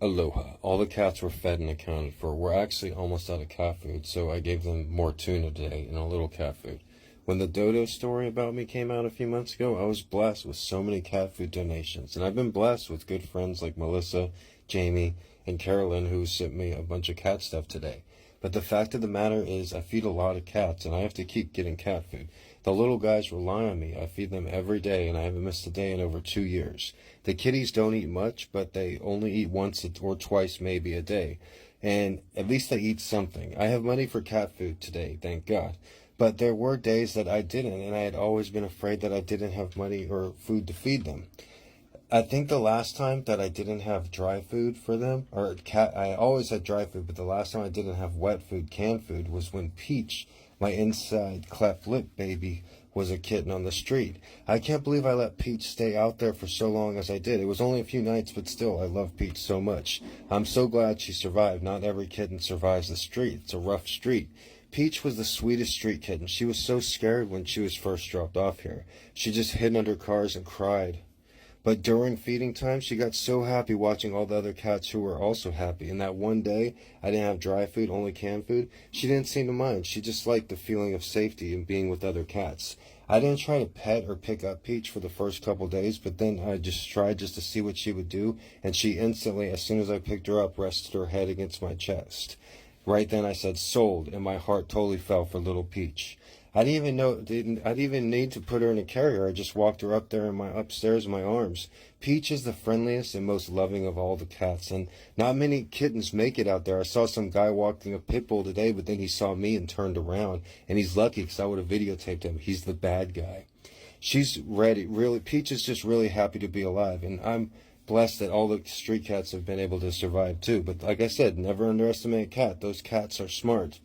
Aloha. All the cats were fed and accounted for. We're actually almost out of cat food, so I gave them more tuna today and a little cat food. When the dodo story about me came out a few months ago, I was blessed with so many cat food donations. And I've been blessed with good friends like Melissa, Jamie, and Carolyn who sent me a bunch of cat stuff today. But the fact of the matter is I feed a lot of cats and I have to keep getting cat food. The little guys rely on me. I feed them every day and I haven't missed a day in over 2 years. The kitties don't eat much, but they only eat once or twice maybe a day. And at least they eat something. I have money for cat food today, thank God. But there were days that I didn't, and I had always been afraid that I didn't have money or food to feed them. I think the last time that I didn't have dry food for them, I always had dry food, but the last time I didn't have wet food, canned food, was when Peach, my inside cleft lip baby, was a kitten on the street. I can't believe I let Peach stay out there for so long as I did. It was only a few nights, but still, I love Peach so much. I'm so glad she survived. Not every kitten survives the street. It's a rough street. Peach was the sweetest street kitten. She was so scared when she was first dropped off here. She just hid under cars and cried. But during feeding time, she got so happy watching all the other cats who were also happy. And that one day, I didn't have dry food, only canned food. She didn't seem to mind. She just liked the feeling of safety and being with other cats. I didn't try to pet or pick up Peach for the first couple days, but then I just tried just to see what she would do. And she instantly, as soon as I picked her up, rested her head against my chest. Right then I said, sold, and my heart totally fell for little Peach. I didn't even need to put her in a carrier. I just walked her up there upstairs in my arms. Peach is the friendliest and most loving of all the cats, and not many kittens make it out there. I saw some guy walking a pit bull today, but then he saw me and turned around, and he's lucky because I would have videotaped him. He's the bad guy. She's ready. Really, Peach is just really happy to be alive, and I'm blessed that all the street cats have been able to survive too. But like I said, never underestimate a cat. Those cats are smart.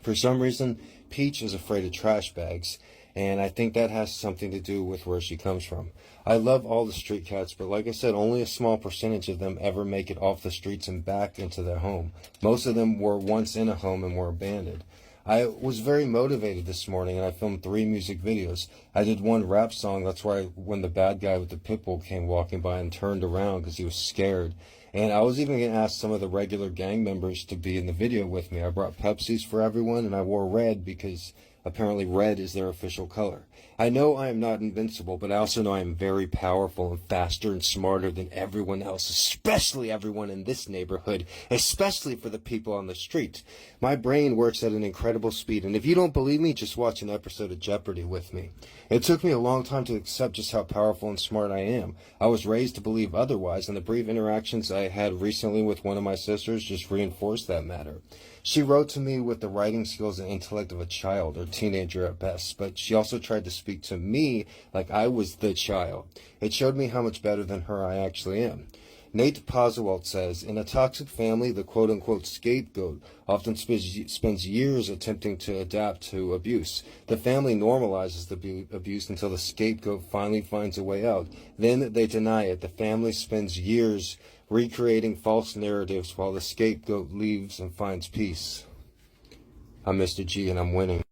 For some reason, Peach is afraid of trash bags, and I think that has something to do with where she comes from. I love all the street cats, but like I said, only a small percentage of them ever make it off the streets and back into their home. Most of them were once in a home and were abandoned. I was very motivated this morning, and I filmed 3 music videos. I did one rap song. That's why when the bad guy with the pit bull came walking by and turned around because he was scared. And I was even going to ask some of the regular gang members to be in the video with me. I brought Pepsis for everyone, and I wore red because apparently red is their official color. I know I am not invincible, but I also know I am very powerful and faster and smarter than everyone else, especially everyone in this neighborhood, especially for the people on the street. My brain works at an incredible speed, and if you don't believe me, just watch an episode of Jeopardy with me. It took me a long time to accept just how powerful and smart I am. I was raised to believe otherwise, and the brief interactions I had recently with one of my sisters just reinforced that matter. She wrote to me with the writing skills and intellect of a child or teenager at best, but she also tried to speak to me like I was the child. It showed me how much better than her I actually am. Nate Poswalt says, in a toxic family, the quote-unquote scapegoat often spends years attempting to adapt to abuse. The family normalizes the abuse until the scapegoat finally finds a way out. Then they deny it. The family spends years recreating false narratives while the scapegoat leaves and finds peace. I'm Mr. G, and I'm winning.